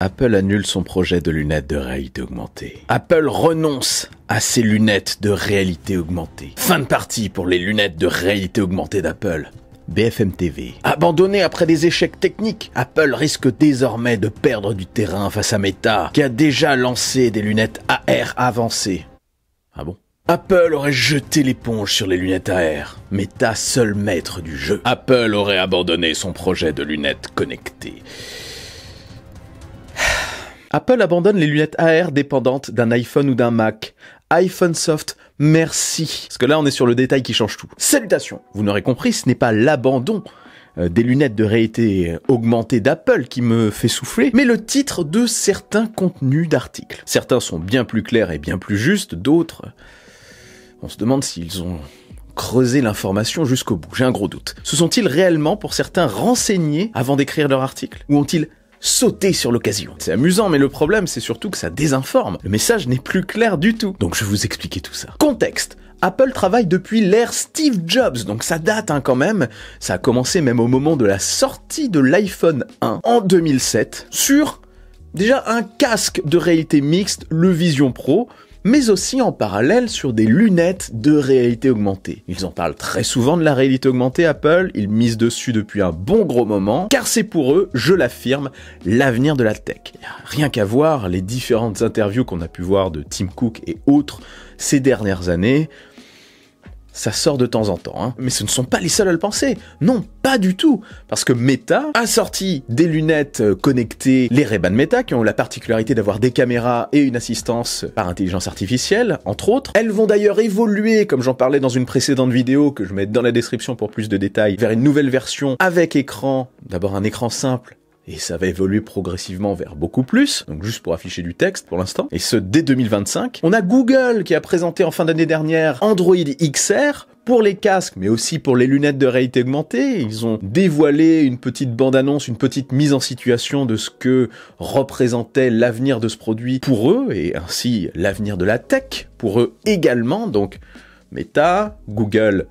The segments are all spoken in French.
Apple annule son projet de lunettes de réalité augmentée. Apple renonce à ses lunettes de réalité augmentée. Fin de partie pour les lunettes de réalité augmentée d'Apple. BFM TV. Abandonné après des échecs techniques, Apple risque désormais de perdre du terrain face à Meta, qui a déjà lancé des lunettes AR avancées. Ah bon ? Apple aurait jeté l'éponge sur les lunettes AR. Meta, seul maître du jeu. Apple aurait abandonné son projet de lunettes connectées. Apple abandonne les lunettes AR dépendantes d'un iPhone ou d'un Mac. iPhone Soft, merci. Parce que là, on est sur le détail qui change tout. Salutations. Vous n'aurez compris, ce n'est pas l'abandon des lunettes de réalité augmentée d'Apple qui me fait souffler, mais le titre de certains contenus d'articles. Certains sont bien plus clairs et bien plus justes, d'autres... On se demande s'ils ont creusé l'information jusqu'au bout. J'ai un gros doute. Se sont-ils réellement, pour certains, renseignés avant d'écrire leur article ? Ou ont-ils sauté sur l'occasion ? C'est amusant, mais le problème, c'est surtout que ça désinforme. Le message n'est plus clair du tout. Donc je vais vous expliquer tout ça. Contexte. Apple travaille depuis l'ère Steve Jobs, donc ça date quand même. Ça a commencé même au moment de la sortie de l'iPhone 1 en 2007 sur déjà un casque de réalité mixte, le Vision Pro, mais aussi en parallèle sur des lunettes de réalité augmentée. Ils en parlent très souvent de la réalité augmentée, Apple, ils misent dessus depuis un bon gros moment, car c'est pour eux, je l'affirme, l'avenir de la tech. Rien qu'à voir les différentes interviews qu'on a pu voir de Tim Cook et autres ces dernières années, ça sort de temps en temps, hein. Mais ce ne sont pas les seuls à le penser. Non, pas du tout. Parce que Meta a sorti des lunettes connectées, les Ray-Ban Meta, qui ont la particularité d'avoir des caméras et une assistance par intelligence artificielle, entre autres. Elles vont d'ailleurs évoluer, comme j'en parlais dans une précédente vidéo, que je mets dans la description pour plus de détails, vers une nouvelle version avec écran, d'abord un écran simple, et ça va évoluer progressivement vers beaucoup plus, donc juste pour afficher du texte pour l'instant, et ce dès 2025. On a Google qui a présenté en fin d'année dernière Android XR pour les casques, mais aussi pour les lunettes de réalité augmentée. Ils ont dévoilé une petite bande-annonce, une petite mise en situation de ce que représentait l'avenir de ce produit pour eux, et ainsi l'avenir de la tech pour eux également, donc Meta, Google,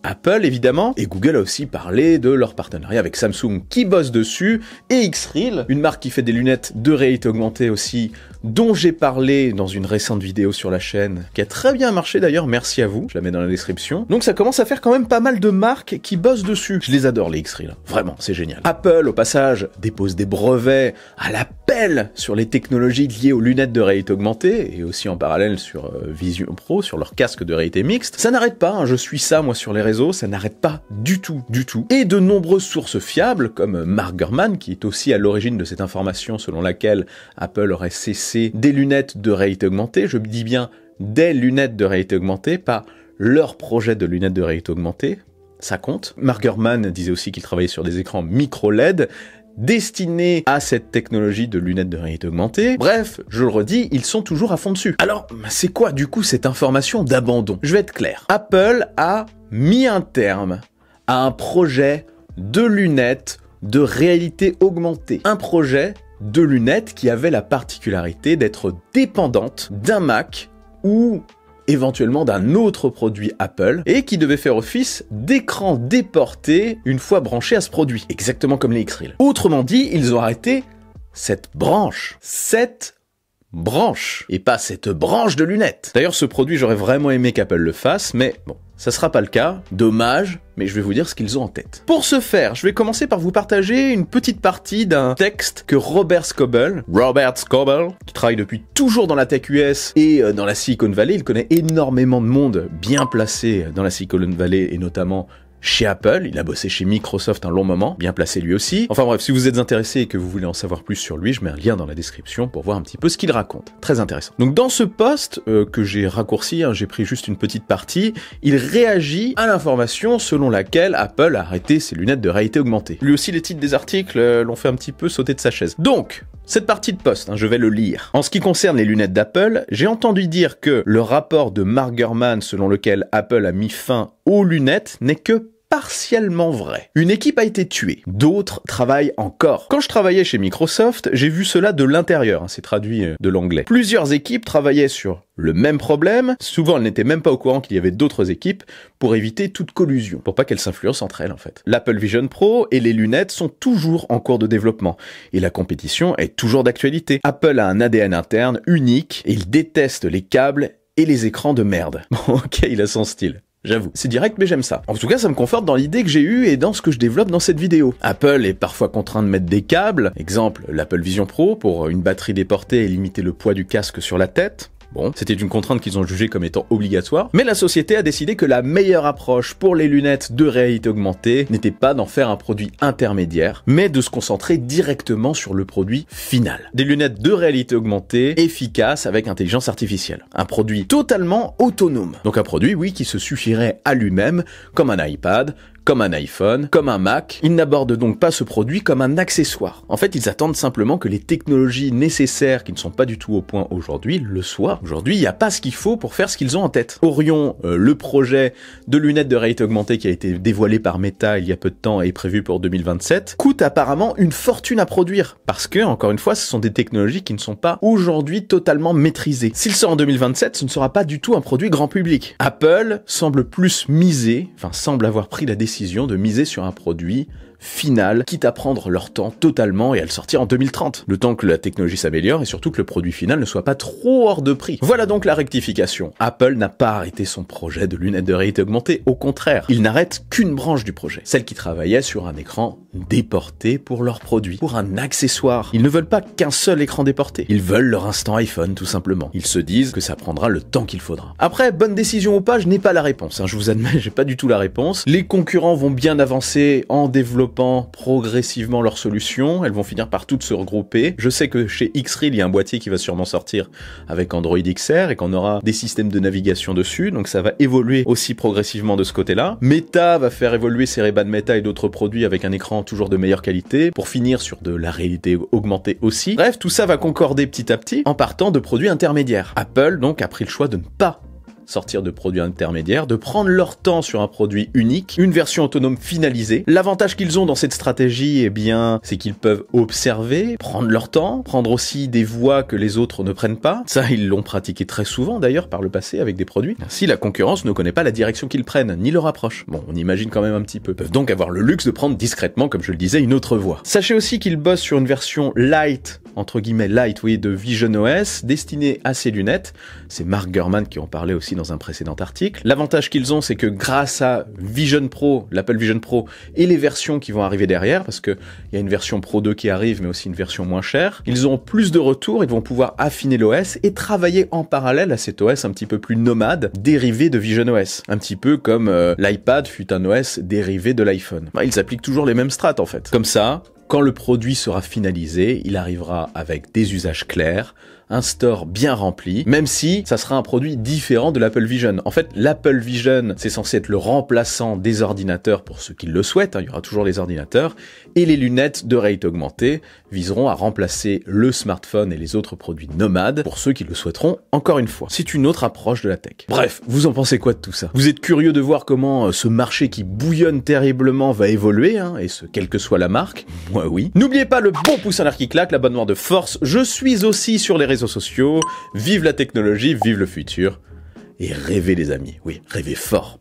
Apple évidemment, et Google a aussi parlé de leur partenariat avec Samsung qui bosse dessus, et Xreal, une marque qui fait des lunettes de réalité augmentée aussi, dont j'ai parlé dans une récente vidéo sur la chaîne, qui a très bien marché d'ailleurs, merci à vous, je la mets dans la description. Donc ça commence à faire quand même pas mal de marques qui bossent dessus. Je les adore les Xreal, vraiment, c'est génial. Apple, au passage, dépose des brevets à l'appel sur les technologies liées aux lunettes de réalité augmentée, et aussi en parallèle sur Vision Pro, sur leur casque de réalité mixte. Ça n'arrête pas, hein, je suis ça moi sur les réseaux, ça n'arrête pas du tout. Et de nombreuses sources fiables, comme Mark Gurman, qui est aussi à l'origine de cette information selon laquelle Apple aurait cessé des lunettes de réalité augmentée, je dis bien des lunettes de réalité augmentée, pas leur projet de lunettes de réalité augmentée, ça compte. Mark Gurman disait aussi qu'il travaillait sur des écrans micro-LED, destinés à cette technologie de lunettes de réalité augmentée. Bref, je le redis, ils sont toujours à fond dessus. Alors, c'est quoi du coup cette information d'abandon ? Je vais être clair. Apple a mis un terme à un projet de lunettes de réalité augmentée. Un projet de lunettes qui avait la particularité d'être dépendante d'un Mac ou éventuellement d'un autre produit Apple, et qui devait faire office d'écran déporté une fois branché à ce produit, exactement comme les Xreal. Autrement dit, ils ont arrêté cette branche, et pas cette branche de lunettes. D'ailleurs, ce produit, j'aurais vraiment aimé qu'Apple le fasse, mais bon, ça sera pas le cas, dommage, mais je vais vous dire ce qu'ils ont en tête. Pour ce faire, je vais commencer par vous partager une petite partie d'un texte que Robert Scoble, qui travaille depuis toujours dans la tech US et dans la Silicon Valley, il connaît énormément de monde bien placé dans la Silicon Valley et notamment chez Apple, il a bossé chez Microsoft un long moment, bien placé lui aussi. Enfin bref, si vous êtes intéressé et que vous voulez en savoir plus sur lui, je mets un lien dans la description pour voir un petit peu ce qu'il raconte. Très intéressant. Donc dans ce post que j'ai raccourci, hein, j'ai pris juste une petite partie, il réagit à l'information selon laquelle Apple a arrêté ses lunettes de réalité augmentée. Lui aussi, les titres des articles l'ont fait un petit peu sauter de sa chaise. Donc, cette partie de post, hein, je vais le lire. En ce qui concerne les lunettes d'Apple, j'ai entendu dire que le rapport de Mark Gurman selon lequel Apple a mis fin aux lunettes n'est que partiellement vrai. Une équipe a été tuée, d'autres travaillent encore. Quand je travaillais chez Microsoft, j'ai vu cela de l'intérieur, c'est traduit de l'anglais. Plusieurs équipes travaillaient sur le même problème, souvent elles n'étaient même pas au courant qu'il y avait d'autres équipes pour éviter toute collusion, pour pas qu'elles s'influencent entre elles en fait. L'Apple Vision Pro et les lunettes sont toujours en cours de développement, et la compétition est toujours d'actualité. Apple a un ADN interne unique, et il déteste les câbles et les écrans de merde. Bon ok, il a son style. J'avoue, c'est direct mais j'aime ça. En tout cas, ça me conforte dans l'idée que j'ai eue et dans ce que je développe dans cette vidéo. Apple est parfois contraint de mettre des câbles, exemple l'Apple Vision Pro pour une batterie déportée et limiter le poids du casque sur la tête. Bon, c'était une contrainte qu'ils ont jugée comme étant obligatoire, mais la société a décidé que la meilleure approche pour les lunettes de réalité augmentée n'était pas d'en faire un produit intermédiaire, mais de se concentrer directement sur le produit final. Des lunettes de réalité augmentée efficaces avec intelligence artificielle. Un produit totalement autonome. Donc un produit, oui, qui se suffirait à lui-même, comme un iPad, comme un iPhone, comme un Mac. Ils n'abordent donc pas ce produit comme un accessoire. En fait, ils attendent simplement que les technologies nécessaires, qui ne sont pas du tout au point aujourd'hui, le soient. Aujourd'hui, il n'y a pas ce qu'il faut pour faire ce qu'ils ont en tête. Orion, le projet de lunettes de réalité augmentée qui a été dévoilé par Meta il y a peu de temps et prévu pour 2027, coûte apparemment une fortune à produire. Parce que, encore une fois, ce sont des technologies qui ne sont pas aujourd'hui totalement maîtrisées. S'il sort en 2027, ce ne sera pas du tout un produit grand public. Apple semble semble avoir pris la décision de miser sur un produit final, quitte à prendre leur temps totalement et à le sortir en 2030. Le temps que la technologie s'améliore et surtout que le produit final ne soit pas trop hors de prix. Voilà donc la rectification. Apple n'a pas arrêté son projet de lunettes de réalité augmentée, au contraire. Il n'arrête qu'une branche du projet, celle qui travaillait sur un écran déporté pour leur produit, pour un accessoire. Ils ne veulent pas qu'un seul écran déporté. Ils veulent leur instant iPhone, tout simplement. Ils se disent que ça prendra le temps qu'il faudra. Après, bonne décision ou pas, je n'ai pas la réponse. Je vous admets, j'ai pas du tout la réponse. Les concurrents vont bien avancer en développant progressivement leurs solutions, elles vont finir par toutes se regrouper. Je sais que chez Xreal, il y a un boîtier qui va sûrement sortir avec Android XR et qu'on aura des systèmes de navigation dessus, donc ça va évoluer aussi progressivement de ce côté-là. Meta va faire évoluer ses Ray-Ban Meta et d'autres produits avec un écran toujours de meilleure qualité, pour finir sur de la réalité augmentée aussi. Bref, tout ça va concorder petit à petit en partant de produits intermédiaires. Apple donc a pris le choix de ne pas sortir de produits intermédiaires, de prendre leur temps sur un produit unique, une version autonome finalisée. L'avantage qu'ils ont dans cette stratégie, eh bien, c'est qu'ils peuvent observer, prendre leur temps, prendre aussi des voies que les autres ne prennent pas. Ça, ils l'ont pratiqué très souvent d'ailleurs par le passé avec des produits. Ainsi, la concurrence ne connaît pas la direction qu'ils prennent, ni leur approche. Bon, on imagine quand même un petit peu. Ils peuvent donc avoir le luxe de prendre discrètement, comme je le disais, une autre voie. Sachez aussi qu'ils bossent sur une version light, entre guillemets light, oui, de Vision OS, destinée à ces lunettes. C'est Mark Gurman qui en parlait aussi dans un précédent article. L'avantage qu'ils ont, c'est que grâce à Vision Pro, l'Apple Vision Pro et les versions qui vont arriver derrière, parce que il y a une version Pro 2 qui arrive, mais aussi une version moins chère, ils auront plus de retours, ils vont pouvoir affiner l'OS et travailler en parallèle à cet OS un petit peu plus nomade, dérivé de Vision OS. Un petit peu comme l'iPad fut un OS dérivé de l'iPhone. Ils appliquent toujours les mêmes strates en fait. Comme ça, quand le produit sera finalisé, il arrivera avec des usages clairs, un store bien rempli, même si ça sera un produit différent de l'Apple Vision. En fait, l'Apple Vision, c'est censé être le remplaçant des ordinateurs pour ceux qui le souhaitent, il y aura toujours les ordinateurs, et les lunettes de réalité augmentée viseront à remplacer le smartphone et les autres produits nomades pour ceux qui le souhaiteront, encore une fois. C'est une autre approche de la tech. Bref, vous en pensez quoi de tout ça? Vous êtes curieux de voir comment ce marché qui bouillonne terriblement va évoluer, et ce, quelle que soit la marque? Moi oui. N'oubliez pas le bon pouce en l'air qui claque, l'abonnement de force. Je suis aussi sur les réseaux sociaux. Vive la technologie, vive le futur. Et rêvez les amis. Oui, rêvez fort.